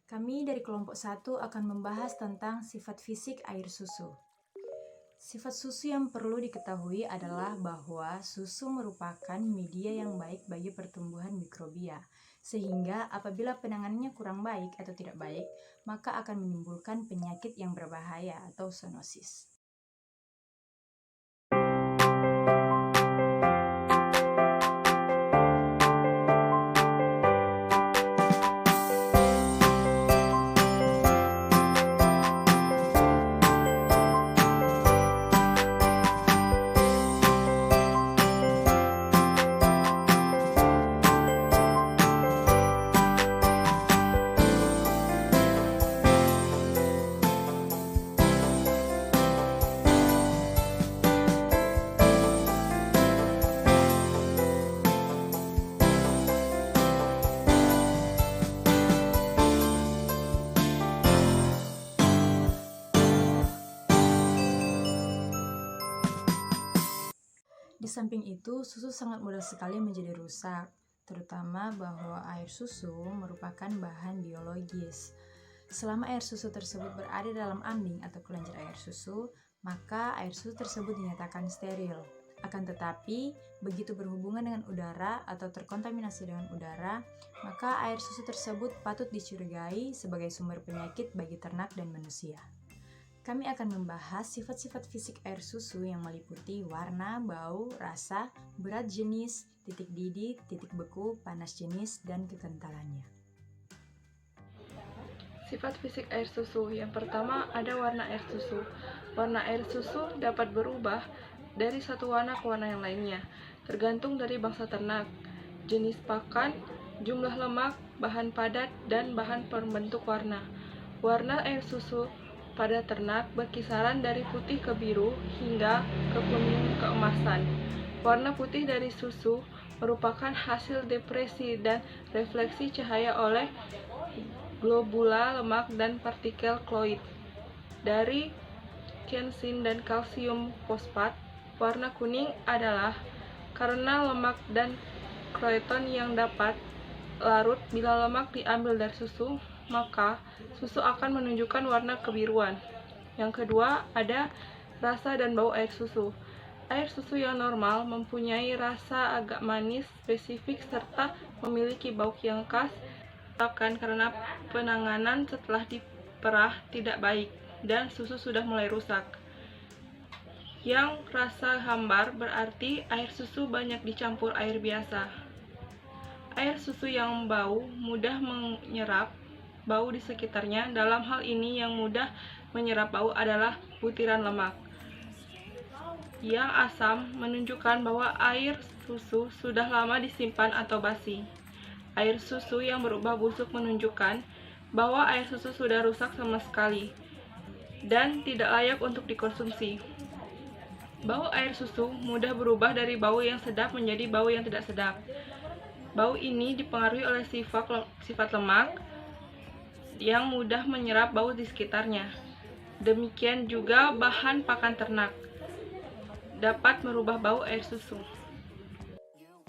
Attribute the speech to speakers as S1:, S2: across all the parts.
S1: Kami dari kelompok 1 akan membahas tentang sifat fisik air susu. Sifat susu yang perlu diketahui adalah bahwa susu merupakan media yang baik bagi pertumbuhan mikrobia, sehingga apabila penanganannya kurang baik atau tidak baik, maka akan menimbulkan penyakit yang berbahaya atau zoonosis. Di samping itu, susu sangat mudah sekali menjadi rusak, terutama bahwa air susu merupakan bahan biologis. Selama air susu tersebut berada dalam ambing atau kelenjar air susu, maka air susu tersebut dinyatakan steril. Akan tetapi, begitu berhubungan dengan udara atau terkontaminasi dengan udara, maka air susu tersebut patut dicurigai sebagai sumber penyakit bagi ternak dan manusia. Kami akan membahas sifat-sifat fisik air susu yang meliputi warna, bau, rasa, berat jenis, titik didih, titik beku, panas jenis, dan kekentalannya.
S2: Sifat fisik air susu. Yang pertama ada warna air susu. Warna air susu dapat berubah dari satu warna ke warna yang lainnya, tergantung dari bangsa ternak, jenis pakan, jumlah lemak, bahan padat, dan bahan pembentuk warna. Warna air susu pada ternak berkisaran dari putih ke biru hingga ke kuning keemasan. Warna putih dari susu merupakan hasil depresi dan refleksi cahaya oleh globula lemak dan partikel kloid. Dari kensin dan kalsium fosfat, warna kuning adalah karena lemak dan kroeton yang dapat larut. Bila lemak diambil dari susu, maka susu akan menunjukkan warna kebiruan. Yang kedua, ada rasa dan bau air susu. Air susu yang normal mempunyai rasa agak manis spesifik serta memiliki bau yang khas, disebabkan karena penanganan setelah diperah tidak baik dan susu sudah mulai rusak. Yang rasa hambar berarti air susu banyak dicampur air biasa. Air susu yang bau mudah menyerap bau di sekitarnya. Dalam hal ini yang mudah menyerap bau adalah butiran lemak. Yang asam menunjukkan bahwa air susu sudah lama disimpan atau basi. Air susu yang berubah busuk menunjukkan bahwa air susu sudah rusak sama sekali dan tidak layak untuk dikonsumsi. Bau air susu mudah berubah dari bau yang sedap menjadi bau yang tidak sedap. Bau ini dipengaruhi oleh sifat lemak yang mudah menyerap bau di sekitarnya. Demikian juga bahan pakan ternak dapat merubah bau air susu.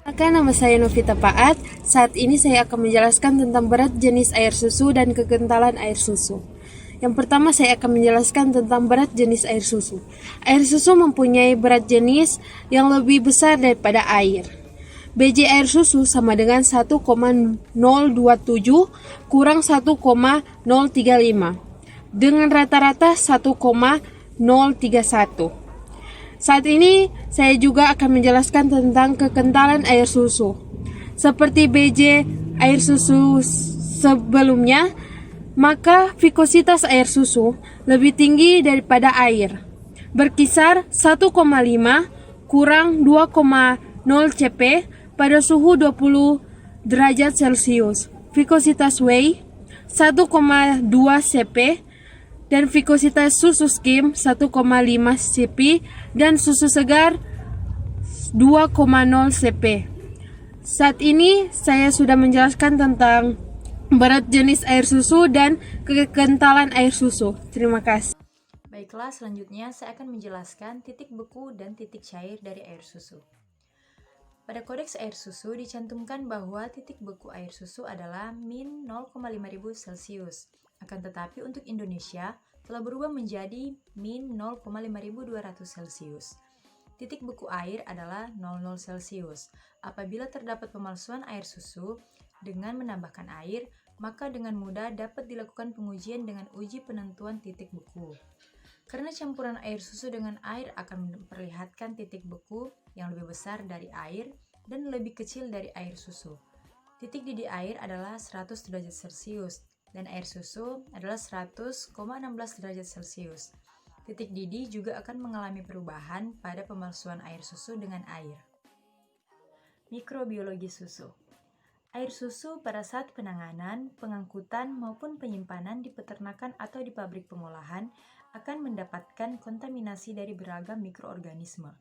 S3: Nama saya Novita Paat. Saat ini saya akan menjelaskan tentang berat jenis air susu dan kekentalan air susu. Yang pertama saya akan menjelaskan tentang berat jenis air susu. Air susu mempunyai berat jenis yang lebih besar daripada air. BJ air susu sama dengan 1,027 kurang 1,035 dengan rata-rata 1,031. Saat ini saya juga akan menjelaskan tentang kekentalan air susu. Seperti BJ air susu sebelumnya, maka vikositas air susu lebih tinggi daripada air, berkisar 1,5 kurang 2,0 cp pada suhu 20 derajat Celcius. Vikositas whey 1,2 cp dan vikositas susu skim 1,5 cp dan susu segar 2,0 cp. Saat ini saya sudah menjelaskan tentang berat jenis air susu dan kekentalan air susu. Terima kasih.
S1: Baiklah, selanjutnya saya akan menjelaskan titik beku dan titik cair dari air susu. Pada kodeks air susu dicantumkan bahwa titik beku air susu adalah min 0,5000 Celcius. Akan tetapi untuk Indonesia telah berubah menjadi min 0,5200 Celcius. Titik beku air adalah 00 Celcius. Apabila terdapat pemalsuan air susu dengan menambahkan air, maka dengan mudah dapat dilakukan pengujian dengan uji penentuan titik beku. Karena campuran air susu dengan air akan memperlihatkan titik beku yang lebih besar dari air dan lebih kecil dari air susu. Titik didih air adalah 100 derajat Celcius dan air susu adalah 100,16 derajat Celcius. Titik didih juga akan mengalami perubahan pada pemalsuan air susu dengan air. Mikrobiologi susu. Air susu pada saat penanganan, pengangkutan maupun penyimpanan di peternakan atau di pabrik pengolahan akan mendapatkan kontaminasi dari beragam mikroorganisme.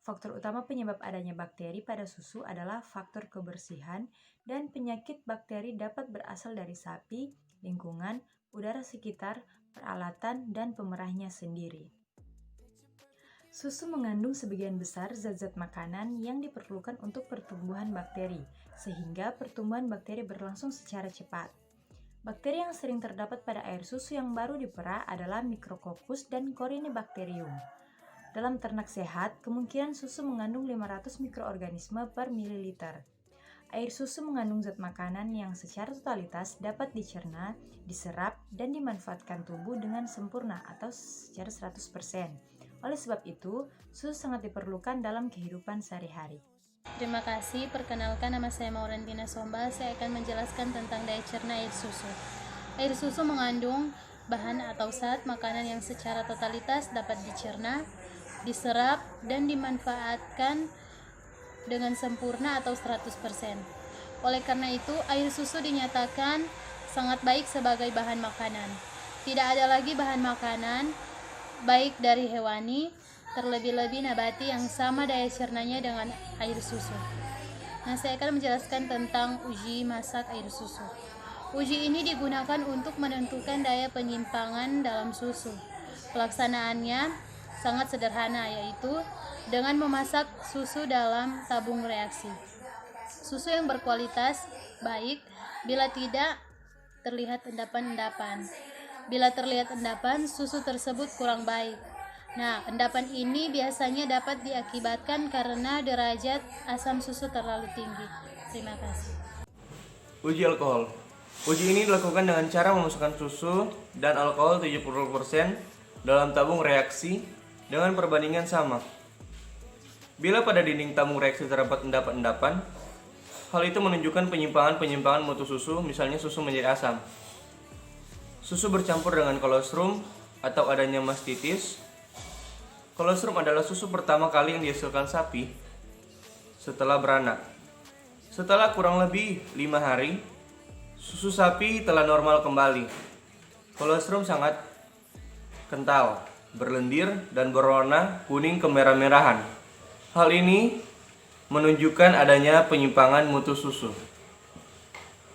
S1: Faktor utama penyebab adanya bakteri pada susu adalah faktor kebersihan dan penyakit bakteri dapat berasal dari sapi, lingkungan, udara sekitar, peralatan, dan pemerahnya sendiri. Susu mengandung sebagian besar zat-zat makanan yang diperlukan untuk pertumbuhan bakteri, sehingga pertumbuhan bakteri berlangsung secara cepat. Bakteri yang sering terdapat pada air susu yang baru diperah adalah Micrococcus dan Corynebacterium. Dalam ternak sehat, kemungkinan susu mengandung 500 mikroorganisme per mililiter. Air susu mengandung zat makanan yang secara totalitas dapat dicerna, diserap, dan dimanfaatkan tubuh dengan sempurna atau secara 100%. Oleh sebab itu, susu sangat diperlukan dalam kehidupan sehari-hari.
S4: Terima kasih, perkenalkan nama saya Maurentina Somba. Saya akan menjelaskan tentang daya cerna air susu. Air susu mengandung bahan atau zat makanan yang secara totalitas dapat dicerna, diserap, dan dimanfaatkan dengan sempurna atau 100%. Oleh karena itu, air susu dinyatakan sangat baik sebagai bahan makanan. Tidak ada lagi bahan makanan, baik dari hewani, terlebih-lebih nabati yang sama daya cernanya dengan air susu. Nah, saya akan menjelaskan tentang uji masak air susu. Uji ini digunakan untuk menentukan daya penyimpangan dalam susu. Pelaksanaannya sangat sederhana, yaitu dengan memasak susu dalam tabung reaksi. Susu yang berkualitas baik bila tidak terlihat endapan-endapan. Bila terlihat endapan, susu tersebut kurang baik. Nah, endapan ini biasanya dapat diakibatkan karena derajat asam susu terlalu tinggi. Terima kasih.
S5: Uji alkohol. Uji ini dilakukan dengan cara memasukkan susu dan alkohol 70% dalam tabung reaksi dengan perbandingan sama. Bila pada dinding tabung reaksi terdapat endapan-endapan, hal itu menunjukkan penyimpangan mutu susu, misalnya susu menjadi asam. Susu bercampur dengan kolostrum atau adanya mastitis. Kolostrum adalah susu pertama kali yang dihasilkan sapi setelah beranak. Setelah kurang lebih 5 hari, susu sapi telah normal kembali. Kolostrum sangat kental, berlendir, dan berwarna kuning kemerah-merahan. Hal ini menunjukkan adanya penyimpangan mutu susu.